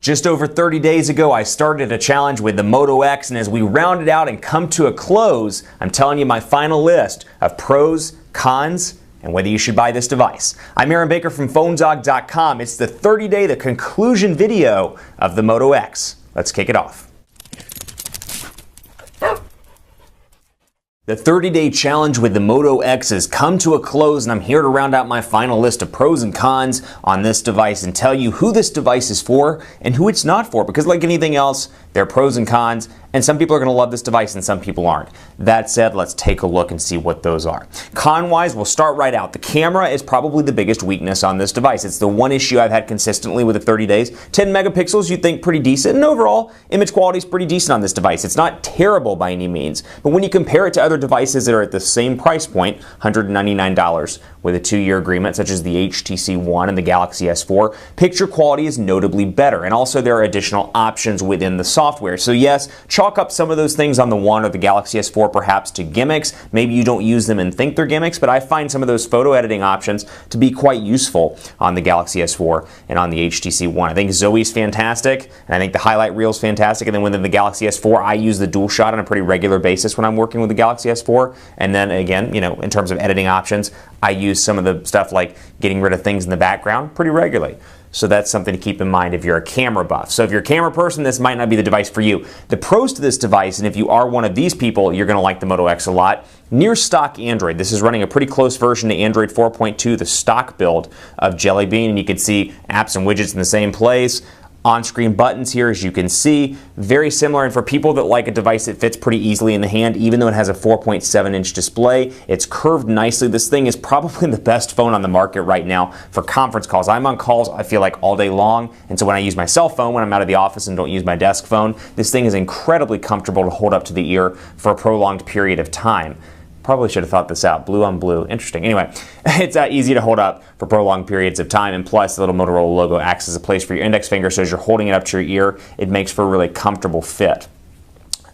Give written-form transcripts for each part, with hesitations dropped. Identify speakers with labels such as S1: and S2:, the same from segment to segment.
S1: Just over 30 days ago, I started a challenge with the Moto X, and as we round it out and come to a close, I'm telling you my final list of pros, cons, and whether you should buy this device. I'm Aaron Baker from PhoneDog.com. It's the 30-day, the conclusion video of the Moto X. Let's kick it off. The 30-day challenge with the Moto X has come to a close, and I'm here to round out my final list of pros and cons on this device and tell you who this device is for and who it's not for, because like anything else, there are pros and cons, and some people are going to love this device and some people aren't. That said, let's take a look and see what those are. Con-wise, we'll start right out. The camera is probably the biggest weakness on this device. It's the one issue I've had consistently with the 30 days. 10 megapixels, you'd think pretty decent, and overall, image quality is pretty decent on this device. It's not terrible by any means, but when you compare it to other devices that are at the same price point, $199 with a 2-year agreement, such as the HTC One and the Galaxy S4, picture quality is notably better, and also there are additional options within the software. So yes, chalk up some of those things on the One or the Galaxy S4 perhaps to gimmicks. Maybe you don't use them and think they're gimmicks, but I find some of those photo editing options to be quite useful on the Galaxy S4 and on the HTC One. I think Zoe's fantastic, and I think the highlight reel is fantastic, and then within the Galaxy S4, I use the dual shot on a pretty regular basis when I'm working with the Galaxy S4, and then again, you know, in terms of editing options, I use some of the stuff like getting rid of things in the background pretty regularly. So that's something to keep in mind if you're a camera buff. So if you're a camera person, this might not be the device for you. The pros to this device, and if you are one of these people, you're going to like the Moto X a lot. Near stock Android. This is running a pretty close version to Android 4.2, the stock build of Jelly Bean, and you can see apps and widgets in the same place. On-screen buttons here, as you can see, very similar, and for people that like a device that fits pretty easily in the hand, even though it has a 4.7-inch display, it's curved nicely. This thing is probably the best phone on the market right now for conference calls. I'm on calls, I feel like, all day long, and so when I use my cell phone, when I'm out of the office and don't use my desk phone, this thing is incredibly comfortable to hold up to the ear for a prolonged period of time. Probably should have thought this out. Blue on blue. Interesting. Anyway, it's easy to hold up for prolonged periods of time, and plus the little Motorola logo acts as a place for your index finger, so as you're holding it up to your ear, it makes for a really comfortable fit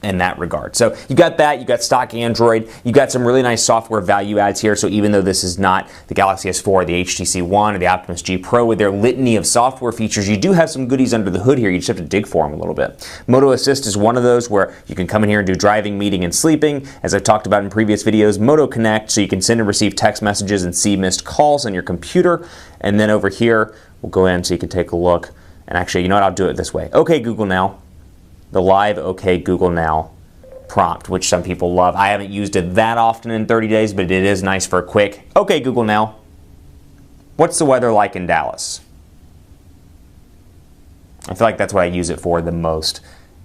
S1: in that regard. So you got that, you got stock Android, you got some really nice software value adds here. So even though this is not the Galaxy S4, the HTC One, or the Optimus G Pro with their litany of software features, you do have some goodies under the hood here. You just have to dig for them a little bit. Moto Assist is one of those where you can come in here and do driving, meeting, and sleeping. As I've talked about in previous videos, Moto Connect, so you can send and receive text messages and see missed calls on your computer. And then over here, we'll go in so you can take a look. And actually, you know what, I'll do it this way. Okay, Google Now. The live OK Google Now prompt, which some people love. I haven't used it that often in 30 days, but it is nice for a quick, okay Google Now, what's the weather like in Dallas? I feel like that's what I use it for the most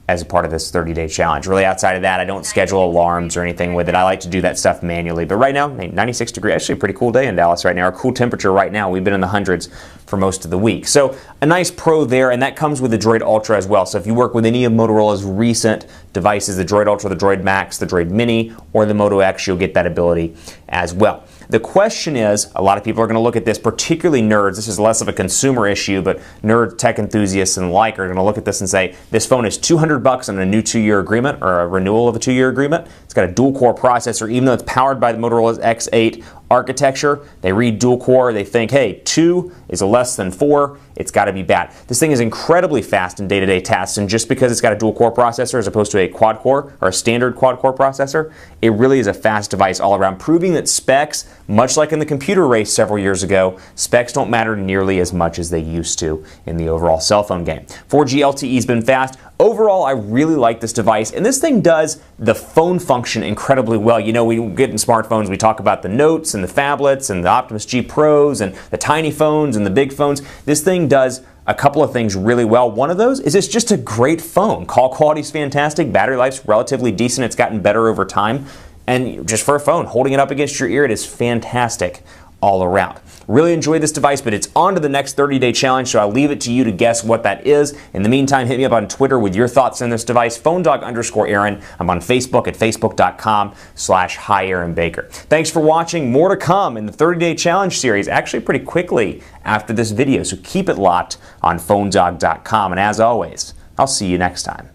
S1: as a part of this 30-day challenge. Really outside of that, I don't schedule alarms or anything with it. I like to do that stuff manually. But right now, 96 degrees, actually a pretty cool day in Dallas right now. Our cool temperature right now, we've been in the hundreds for most of the week. So a nice pro there, and that comes with the Droid Ultra as well. So if you work with any of Motorola's recent devices, the Droid Ultra, the Droid Max, the Droid Mini, or the Moto X, you'll get that ability as well. The question is, a lot of people are going to look at this, particularly nerds. This is less of a consumer issue, but nerd tech enthusiasts and like are going to look at this and say, this phone is $200 on a new 2-year agreement, or a renewal of a 2-year agreement. It's got a dual-core processor, even though it's powered by the Motorola's X8 architecture. They read dual-core, they think, hey, 2 is less than 4, it's got to be bad. This thing is incredibly fast in day-to-day tasks, and just because it's got a dual-core processor as opposed to a quad-core or a standard quad-core processor, it really is a fast device all around, proving that specs, much like in the computer race several years ago, specs don't matter nearly as much as they used to in the overall cell phone game. 4G LTE has been fast. Overall, I really like this device, and this thing does the phone function incredibly well. You know, we get in smartphones, we talk about the Notes and the phablets and the Optimus G Pros and the tiny phones and the big phones. This thing does a couple of things really well. One of those is it's just a great phone. Call quality is fantastic, battery life's relatively decent, it's gotten better over time, and just for a phone, holding it up against your ear, it is fantastic all around. Really enjoyed this device, but it's on to the next 30-day challenge, so I'll leave it to you to guess what that is. In the meantime, hit me up on Twitter with your thoughts on this device, PhoneDog_Aaron. I'm on Facebook at facebook.com/HiAaronBaker. Thanks for watching. More to come in the 30-day challenge series, actually pretty quickly after this video, so keep it locked on PhoneDog.com. And as always, I'll see you next time.